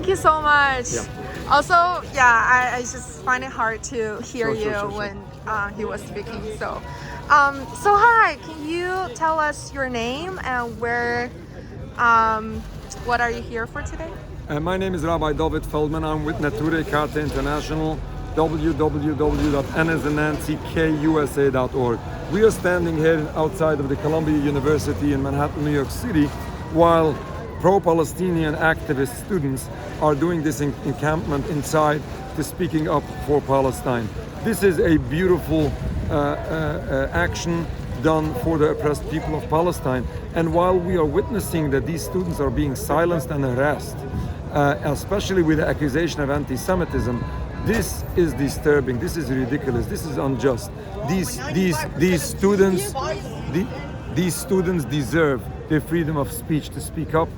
Thank you so much. Yeah. Also, yeah, I just find it hard to hear Sure. when he was speaking. So hi, can you tell us your name and where, what are you here for today? My name is Rabbi Dovid Feldman. I'm with Neturei Karta International, www.nsnancykusa.org. We are standing here outside of the Columbia University in Manhattan, New York City, while pro-Palestinian activist students are doing this encampment inside to speaking up for Palestine. This is a beautiful action done for the oppressed people of Palestine. And while we are witnessing that these students are being silenced and harassed, especially with the accusation of anti-Semitism, this is disturbing, this is ridiculous, this is unjust. These students deserve their freedom of speech to speak up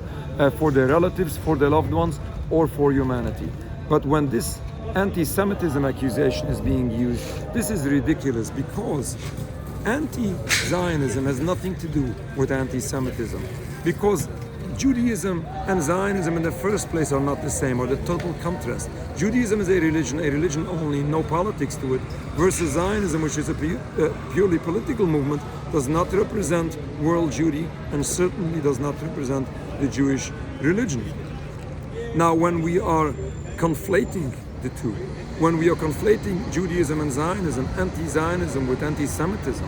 for their relatives, for their loved ones, or for humanity. But when this anti-Semitism accusation is being used, this is ridiculous, because anti-Zionism has nothing to do with anti-Semitism, because Judaism and Zionism in the first place are not the same, or the total contrast. Judaism is a religion only, no politics to it, versus Zionism, which is a purely political movement, does not represent world Jewry, and certainly does not represent the Jewish religion. Now, when we are conflating the two, when we are conflating Judaism and Zionism, anti-Zionism with anti-Semitism,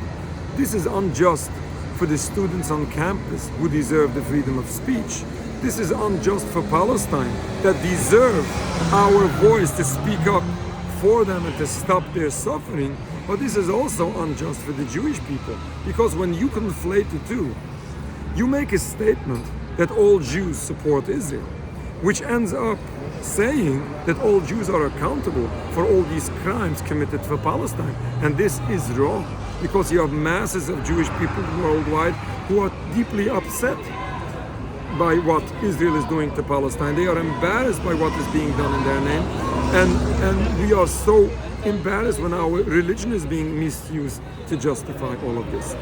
this is unjust for the students on campus who deserve the freedom of speech. This is unjust for Palestine, that deserve our voice to speak up for them and to stop their suffering. But this is also unjust for the Jewish people, because when you conflate the two, you make a statement that all Jews support Israel, which ends up saying that all Jews are accountable for all these crimes committed for Palestine. And this is wrong, because you have masses of Jewish people worldwide who are deeply upset by what Israel is doing to Palestine. They are embarrassed by what is being done in their name. And we are so embarrassed when our religion is being misused to justify all of this.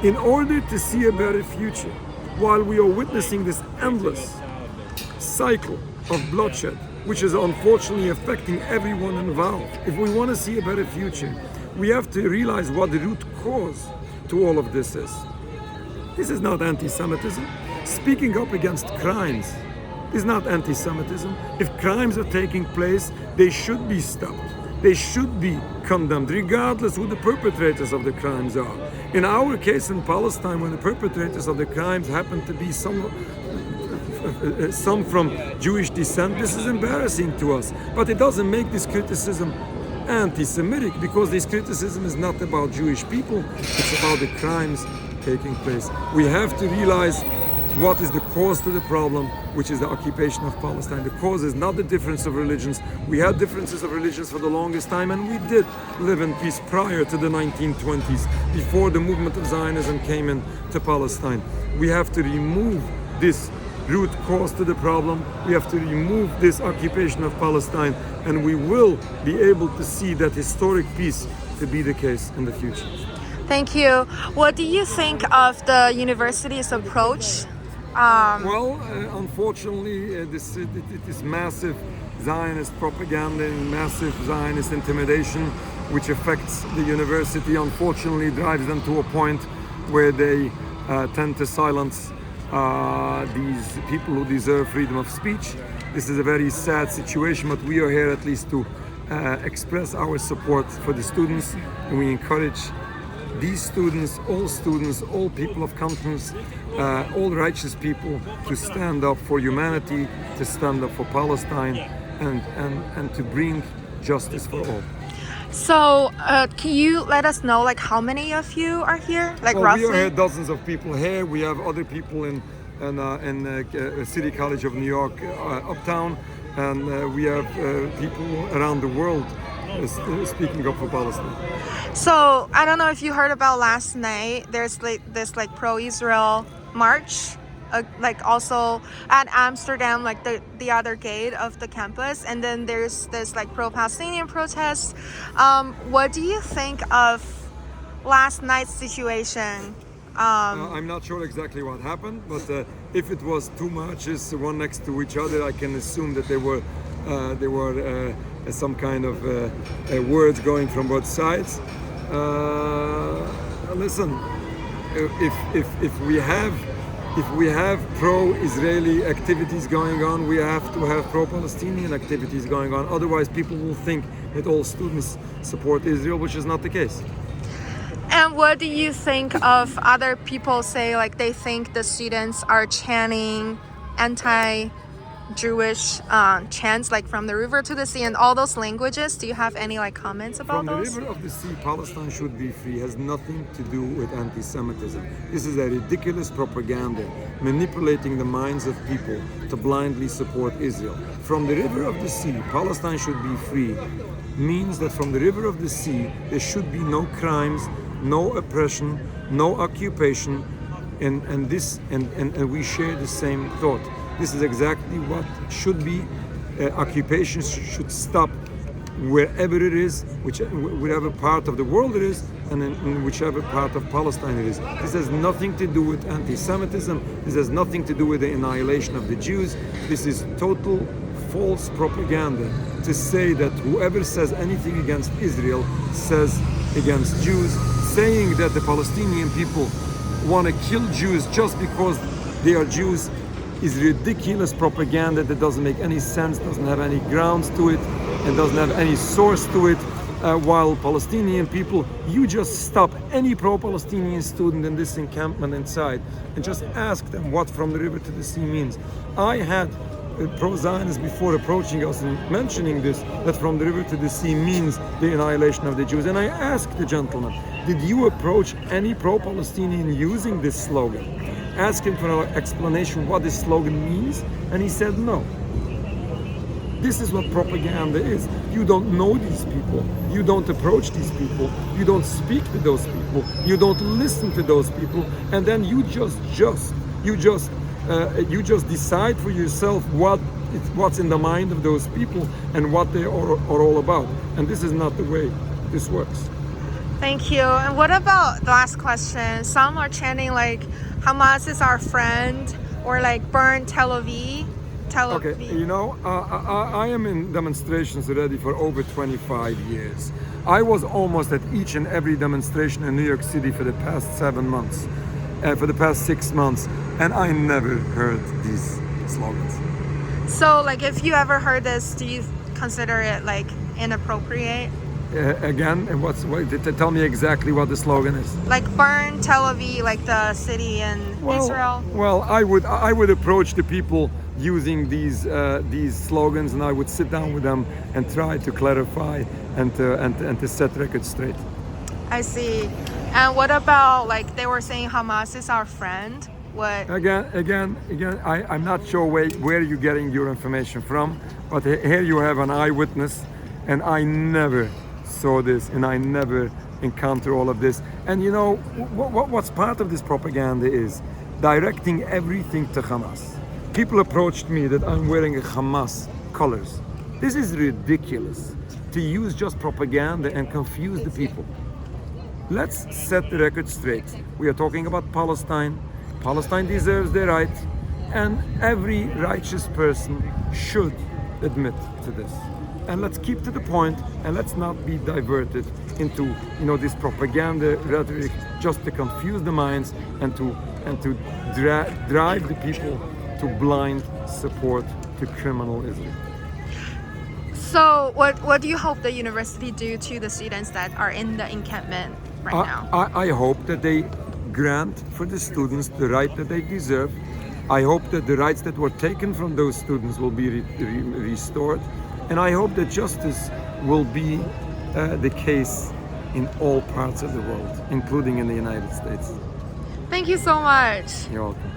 In order to see a better future, while we are witnessing this endless cycle of bloodshed, which is unfortunately affecting everyone involved, if we want to see a better future, we have to realize what the root cause to all of this is. This is not anti-Semitism. Speaking up against crimes is not anti-Semitism. If crimes are taking place, they should be stopped. They should be condemned, regardless who the perpetrators of the crimes are. In our case in Palestine, when the perpetrators of the crimes happen to be some from Jewish descent, this is embarrassing to us. But it doesn't make this criticism anti-Semitic, because this criticism is not about Jewish people, it's about the crimes taking place. We have to realize what is the cause to the problem, which is the occupation of Palestine. The cause is not the difference of religions. We had differences of religions for the longest time, and we did live in peace prior to the 1920s, before the movement of Zionism came into Palestine. We have to remove this root cause to the problem. We have to remove this occupation of Palestine, and we will be able to see that historic peace to be the case in the future. Thank you. What do you think of the university's approach? Unfortunately, this massive Zionist propaganda and massive Zionist intimidation, which affects the university, unfortunately drives them to a point where they tend to silence these people who deserve freedom of speech. This is a very sad situation, but we are here at least to express our support for the students, and we encourage these students, all people of conscience, all righteous people, to stand up for humanity, to stand up for Palestine, and to bring justice for all. So, can you let us know, like, how many of you are here, like, roughly? We are here, dozens of people here. We have other people in City College of New York, uptown, and we have people around the world speaking up for Palestine. So, I don't know if you heard about last night. There's like this pro-Israel march, like also at Amsterdam, like the other gate of the campus, and then there's this like pro-Palestinian protest. What do you think of last night's situation I'm not sure exactly what happened, but if it was two marches, one next to each other, I can assume that there were some kind of words going from both sides. Listen, if we have pro-Israeli activities going on, we have to have pro-Palestinian activities going on. Otherwise, people will think that all students support Israel, which is not the case. And what do you think of other people say, like they think the students are chanting anti-Jewish chants, like from the river to the sea and all those languages? Do you have any like comments about those? From the river of the sea, Palestine should be free has nothing to do with anti-Semitism. This is a ridiculous propaganda manipulating the minds of people to blindly support Israel. From the river of the sea, Palestine should be free means that from the river of the sea there should be no crimes, no oppression, no occupation, and we share the same thought. This is exactly what should be. Occupation should stop wherever it is, whatever part of the world it is, and in whichever part of Palestine it is. This has nothing to do with anti-Semitism. This has nothing to do with the annihilation of the Jews. This is total false propaganda to say that whoever says anything against Israel says against Jews. Saying that the Palestinian people want to kill Jews just because they are Jews is ridiculous propaganda that doesn't make any sense, doesn't have any grounds to it, and doesn't have any source to it. While Palestinian people, you just stop any pro-Palestinian student in this encampment inside and just ask them what from the river to the sea means. I had pro-Zionists before approaching us and mentioning this, that from the river to the sea means the annihilation of the Jews. And I asked the gentleman, did you approach any pro-Palestinian using this slogan? Ask him for an explanation what this slogan means, and he said no. This is what propaganda is. You don't know these people. You don't approach these people. You don't speak to those people. You don't listen to those people, and then you just decide for yourself what's in the mind of those people and what they are all about. And this is not the way this works. Thank you. And what about the last question? Some are chanting like Hamas is our friend, or like burn Tel Aviv. Okay, you know, I am in demonstrations already for over 25 years. I was almost at each and every demonstration in New York City for the past 7 months, for the past 6 months, and I never heard these slogans. So, like, if you ever heard this, do you consider it like inappropriate? Again, and tell me exactly what the slogan is. Like burn Tel Aviv, like the city in Israel. Well, I would approach the people using these slogans, and I would sit down with them and try to clarify and to set records straight. I see. And what about like they were saying Hamas is our friend? What? Again, I'm not sure where you're getting your information from, but here you have an eyewitness, and I never saw this, and I never encounter all of this. And you know what's part of this propaganda is directing everything to Hamas. People approached me that I'm wearing a Hamas colors. This is ridiculous to use just propaganda and confuse the people. Let's set the record straight. We are talking about Palestine. Palestine deserves their right, and every righteous person should admit to this. And let's keep to the point, and let's not be diverted into this propaganda rhetoric just to confuse the minds and to drive the people to blind support to criminal Israel. So what do you hope the university do to the students that are in the encampment right now? I hope that they grant for the students the right that they deserve. I hope that the rights that were taken from those students will be restored. And I hope that justice will be the case in all parts of the world, including in the United States. Thank you so much. You're welcome.